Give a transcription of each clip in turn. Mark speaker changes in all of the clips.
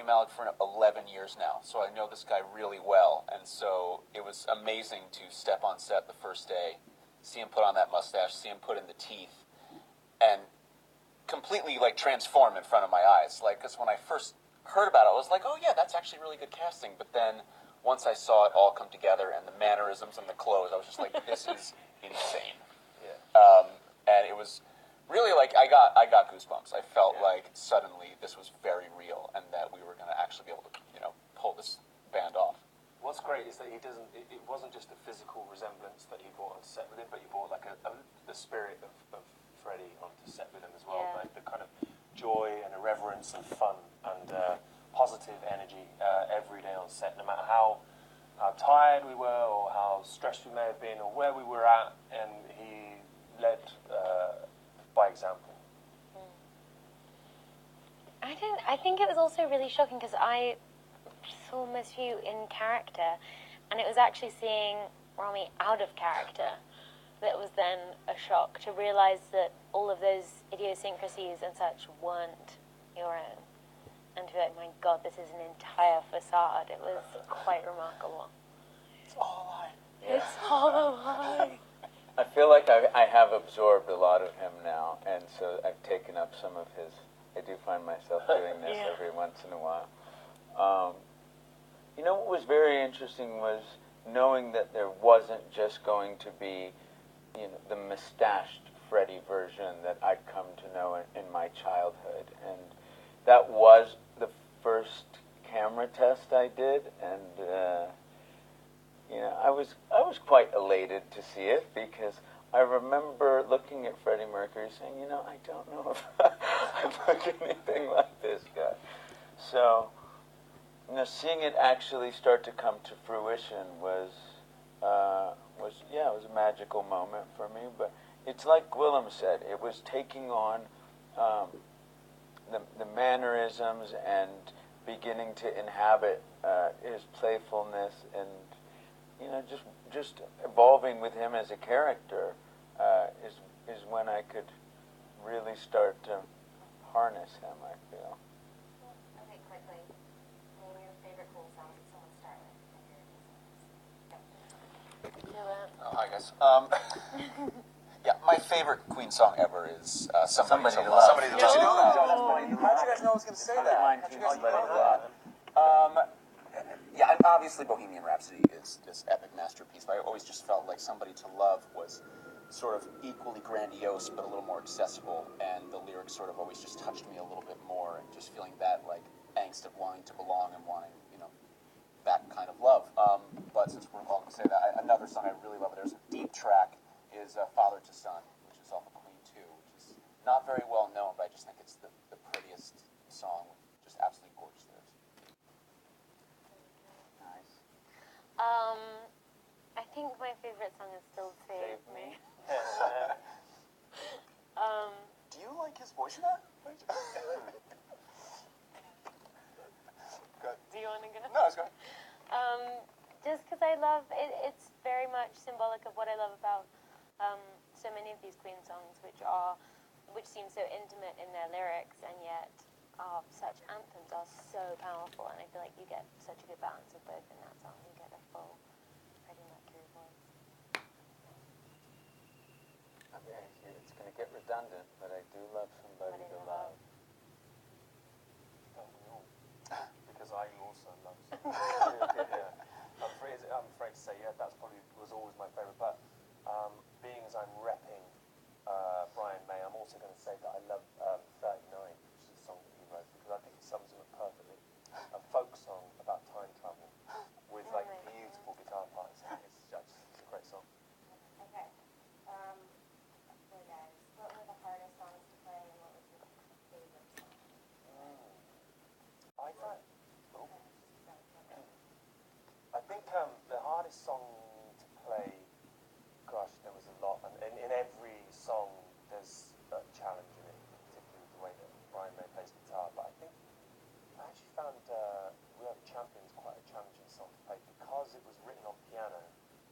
Speaker 1: Rami Malek for 11 years now, so I know this guy really well, and so it was amazing to step on set the first day, see him put on that mustache, see him put in the teeth, and completely like transform in front of my eyes. Like, because when I first heard about it, I was like, oh yeah, that's actually really good casting. But then once I saw it all come together and the mannerisms and the clothes, I was just like, this is insane. Yeah. And it was really like I got goosebumps. I felt like suddenly this was very real and that we were going to actually be able to, you know, pull this band off.
Speaker 2: What's great is that he doesn't. It wasn't just a physical resemblance that he brought on set with him, but he brought like the spirit of Freddie onto set with him as well.
Speaker 3: Yeah.
Speaker 2: Like the kind of joy and irreverence and fun and positive energy every day on set, no matter how tired we were or how stressed we may have been or where we were at, and he led by example.
Speaker 3: I think it was also really shocking because I saw most of you in character, and it was actually seeing Rámi out of character that was then a shock, to realise that all of those idiosyncrasies and such weren't your own. And to be like, my God, this is an entire facade. It was quite remarkable.
Speaker 1: It's all a lie.
Speaker 3: Yeah. It's all a lie.
Speaker 4: I feel like I have absorbed a lot of him now, and so I've taken up some of his. I do find myself doing this every once in a while. You know what was very interesting was knowing that there wasn't just going to be, you know, the mustached Freddie version that I'd come to know in my childhood, and that was the first camera test I did, and you know, I was quite elated to see it because I remember looking at Freddie Mercury saying, you know, I don't know if I look anything like this guy. So, you know, seeing it actually start to come to fruition was it was a magical moment for me. But it's like Gwilym said, it was taking on the mannerisms and beginning to inhabit his playfulness, and you know, just evolving with him as a character is when I could really start to harness him, I feel.
Speaker 5: Okay, quickly. Name your favorite cool songs that someone start with.
Speaker 1: Oh, hi guys. Yeah, my favorite Queen song ever is Somebody to Love. Somebody to Love.
Speaker 2: Did you know that? How'd
Speaker 1: you guys know I was going to say that? How'd you guys know that? Yeah, and obviously Bohemian Rhapsody is this epic masterpiece, but I always just felt like Somebody to Love was sort of equally grandiose, but a little more accessible, and the lyrics sort of always just touched me a little bit more, and just feeling that, like, angst of wanting to belong and wanting, you know, that kind of love. But since we're all going to say that, another song I really love, there's a deep track, is Father to Son, which is off of Queen 2, which is not very well known, but I just think it's the prettiest song, just absolutely gorgeous lyrics.
Speaker 4: Nice.
Speaker 3: I think my favorite song is still Save Me.
Speaker 1: Do you like his voice in that? Good.
Speaker 3: Do you want to go?
Speaker 1: No, it's good.
Speaker 3: Just because I love it, it's very much symbolic of what I love about so many of these Queen songs, which seem so intimate in their lyrics, and yet such anthems are so powerful, and I feel like you get such a good balance of both in that song. You get a full Freddie Mercury voice.
Speaker 4: Okay, it's going to get redundant, but I do love Somebody to Love.
Speaker 2: Don't we all? Because I also love Somebody. Yeah. I'm afraid to say, yeah, that's probably was always my favourite. But being as I'm repping Brian May, I'm also going to say that I love 39, which is a song that he wrote, because I think it sums it up perfectly. A folk song about time travel with like beautiful guitar parts. It's a great song.
Speaker 5: Okay. Okay, guys. What were the hardest songs to play, and what was your favorite song?
Speaker 2: I think the hardest song to play, gosh, there was a lot, and in every song there's a challenge in it, particularly the way that Brian May plays guitar. But I think I actually found We Are the Champions quite a challenging song to play because it was written on piano.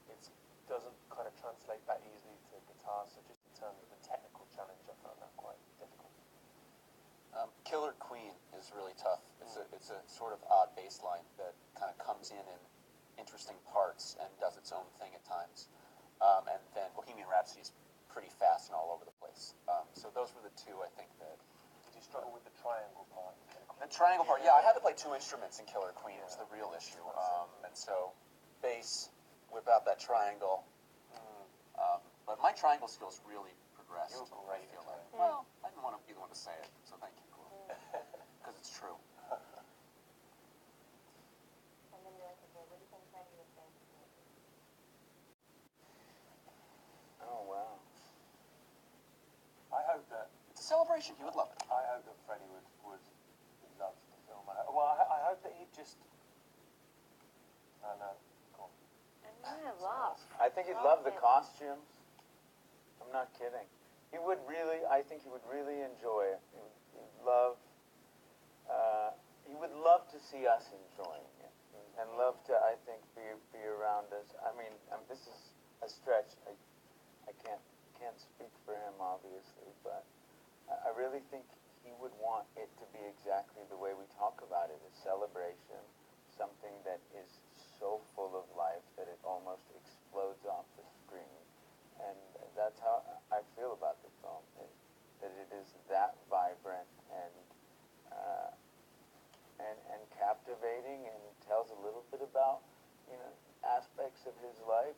Speaker 2: It doesn't kind of translate that easily to guitar, so just in terms of the technical challenge, I found that quite difficult.
Speaker 1: Killer Queen is really tough. It's it's a sort of odd bass line that kind of comes in interesting parts and does its own thing at times. And then Bohemian Rhapsody is pretty fast and all over the place. So those were the two, I think, that...
Speaker 2: Did you struggle with the triangle part?
Speaker 1: The triangle part, yeah, I had to play two instruments in Killer Queen. It was the real issue. And so, bass, whip out that triangle. But my triangle skills really progressed.
Speaker 2: You were great.
Speaker 1: I feel like. Well, I didn't want to be the one to say it, so thank you, because it's true.
Speaker 5: And then you're like, okay, what do you think Freddie would think?
Speaker 4: Oh, wow.
Speaker 2: I hope that
Speaker 1: It's a celebration. He would love it.
Speaker 2: I hope that Freddie would love the film. I hope that he'd just. I don't know. Go on.
Speaker 3: I laugh.
Speaker 4: I think he'd love the costumes. I'm not kidding. He would really, I think he would really enjoy it. He'd love, he would love to see us enjoying it. And love to, I think, be around us. I mean, this is a stretch. I can't speak for him, obviously, but I really think he would want it to be exactly the way we talk about it, a celebration, something that is so full of life that it almost explodes off the screen. And that's how I feel about the film, that it is that vibrant and captivating, and tells a little bit about, aspects of his life,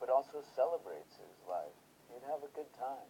Speaker 4: but also celebrates his life. You'd have a good time.